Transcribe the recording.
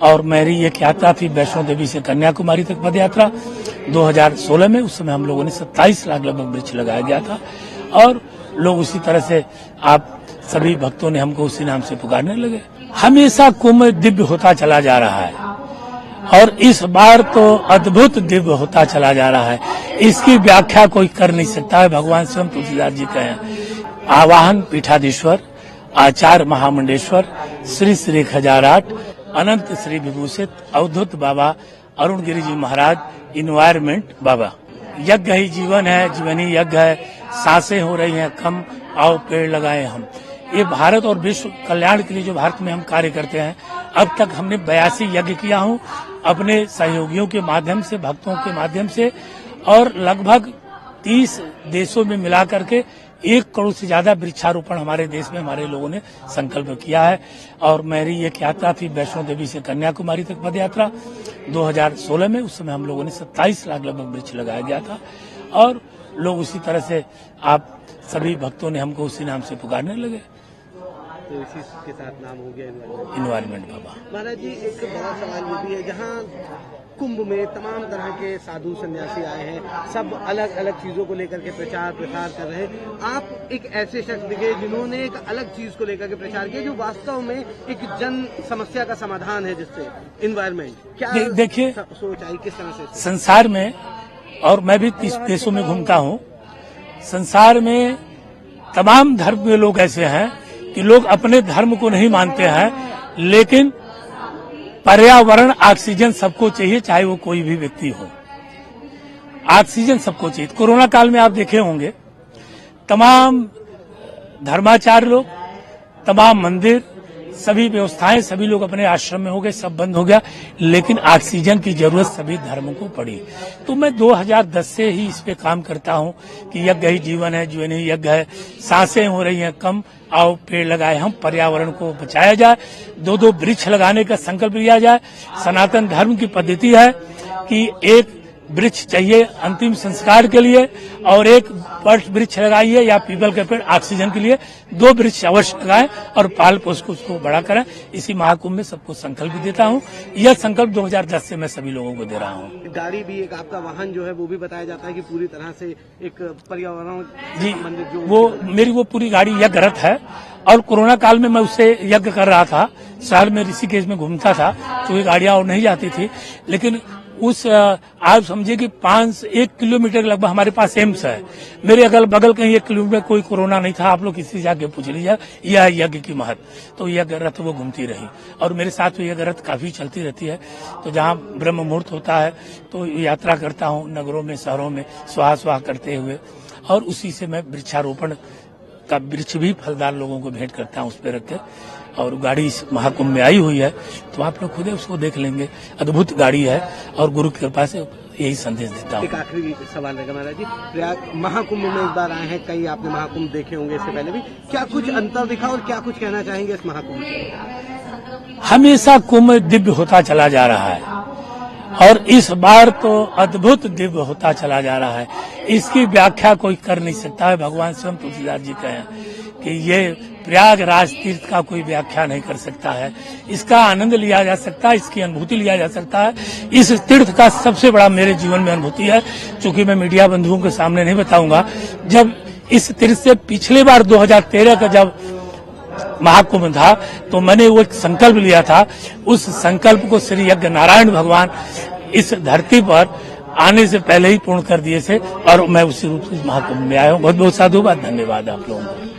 और मेरी एक यात्रा थी वैष्णो देवी से कन्याकुमारी तक पद यात्रा 2016 में। उस समय हम लोगों ने 27 लाख लगभग वृक्ष लगाया गया था और लोग उसी तरह से आप सभी भक्तों ने हमको उसी नाम से पुकारने लगे। हमेशा कुंभ दिव्य होता चला जा रहा है और इस बार तो अद्भुत दिव्य होता चला जा रहा है। इसकी व्याख्या कोई कर नहीं सकता है। भगवान स्वयं तुलसीदास जी का है। आवाहन पीठाधीश्वर आचार्य महामंडेश्वर श्री श्री खजाराट अनंत श्री विभूषित अवधूत बाबा अरुण गिरी जी महाराज इन्वायरमेंट बाबा। यज्ञ ही जीवन है, जीवन ही यज्ञ है। सांसें हो रही हैं कम, आओ पेड़ लगाए हम। ये भारत और विश्व कल्याण के लिए जो भारत में हम कार्य करते हैं, अब तक हमने 82 यज्ञ किया हूँ अपने सहयोगियों के माध्यम से, भक्तों के माध्यम से, और लगभग 30 देशों में मिला करके 1 करोड़ से ज्यादा वृक्षारोपण हमारे देश में हमारे लोगों ने संकल्प किया है। और मेरी एक यात्रा थी वैष्णो देवी से कन्याकुमारी तक पद यात्रा 2016 में। उस समय हम लोगों ने 27 लाख लगभग वृक्ष लगाया गया था और लोग उसी तरह से आप सभी भक्तों ने हमको उसी नाम से पुकारने लगे। तो इसी के साथ नाम हो गया इन्वायरमेंट बाबा। महाराज जी, एक बड़ा सवाल ये भी है, जहाँ कुंभ में तमाम तरह के साधु सन्यासी आए हैं, सब अलग अलग चीजों को लेकर के प्रचार प्रसार कर रहे हैं। आप एक ऐसे शख्स दिखे जिन्होंने एक अलग चीज को लेकर के प्रचार किया जो वास्तव में एक जन समस्या का समाधान है, जिससे इन्वायरमेंट क्या देखिए सोच आई, किस तरह से संसार में, और मैं भी 30 देशों में घूमता हूँ, संसार में तमाम धर्म के लोग ऐसे हैं कि लोग अपने धर्म को नहीं मानते हैं, लेकिन पर्यावरण ऑक्सीजन सबको चाहिए, चाहे वो कोई भी व्यक्ति हो। ऑक्सीजन सबको चाहिए। कोरोना काल में आप देखे होंगे तमाम धर्माचार्य लोग, तमाम मंदिर, सभी व्यवस्थाएं, सभी लोग अपने आश्रम में हो गए, सब बंद हो गया, लेकिन ऑक्सीजन की जरूरत सभी धर्मों को पड़ी। तो मैं 2010 से ही इस पे काम करता हूं कि यज्ञ ही जीवन है, जीवन ही यज्ञ है। सांसें हो रही हैं कम, आओ पेड़ लगाए हम, पर्यावरण को बचाया जाए। 2-2 वृक्ष लगाने का संकल्प लिया जाए। सनातन धर्म की पद्धति है कि एक वृक्ष चाहिए अंतिम संस्कार के लिए और एक वट वृक्ष लगाइए या पीपल के पेड़ ऑक्सीजन के लिए। 2 वृक्ष अवश्य लगाएं और पाल पोस को उसको बड़ा करें। इसी महाकुंभ में सबको संकल्प देता हूं। यह संकल्प 2010 से मैं सभी लोगों को दे रहा हूं। गाड़ी भी एक आपका वाहन जो है वो भी बताया जाता है कि पूरी तरह से एक पर्यावरण जी, वो मेरी वो पूरी गाड़ी यज्ञ रथ है और कोरोना काल में मैं उससे यज्ञ कर रहा था। शहर में ऋषिकेश में घूमता था, क्योंकि गाड़ियां और नहीं जाती थी, लेकिन उस आप समझिए कि 1 किलोमीटर लगभग हमारे पास एम्स है। मेरे अगल बगल कहीं 1 किलोमीटर कोई कोरोना नहीं था। आप लोग किसी से जाके पूछ लीजिए, यह यज्ञ की महत्व। तो यज्ञ रथ वो घूमती रही और मेरे साथ यज्ञ रथ काफी चलती रहती है। तो जहाँ ब्रह्म मुहूर्त होता है तो यात्रा करता हूँ नगरों में, शहरों में, स्वाहा करते हुए, और उसी से मैं वृक्षारोपण का वृक्ष भी फलदार लोगों को भेंट करता हूँ उस पर रख के। और गाड़ी इस महाकुंभ में आई हुई है, तो आप लोग खुद उसको देख लेंगे। अद्भुत गाड़ी है और गुरु की कृपा से यही संदेश देता हूँ। एक आखिरी सवाल रहेगा महाराज जी, प्रयाग महाकुंभ में एक बार आए हैं, कई आपने महाकुंभ देखे होंगे इससे पहले भी, क्या कुछ अंतर दिखा और क्या कुछ कहना चाहेंगे इस महाकुंभ में? हमेशा कुंभ दिव्य होता चला जा रहा है और इस बार तो अद्भुत दिव्य होता चला जा रहा है। इसकी व्याख्या कोई कर नहीं सकता है। भगवान स्वयं तुलसीदास जी का है कि ये प्रयागराज तीर्थ का कोई व्याख्या नहीं कर सकता है। इसका आनंद लिया जा सकता है, इसकी अनुभूति लिया जा सकता है। इस तीर्थ का सबसे बड़ा मेरे जीवन में अनुभूति है, चूंकि मैं मीडिया बंधुओं के सामने नहीं बताऊंगा। जब इस तीर्थ से पिछली बार 2013 का जब महाकुंभ था, तो मैंने वो एक संकल्प लिया था। उस संकल्प को श्री यज्ञ नारायण भगवान इस धरती पर आने से पहले ही पूर्ण कर दिए थे और मैं उसी रूप से महाकुंभ में आया हूँ। बहुत बहुत साधुवाद, धन्यवाद आप लोगों को।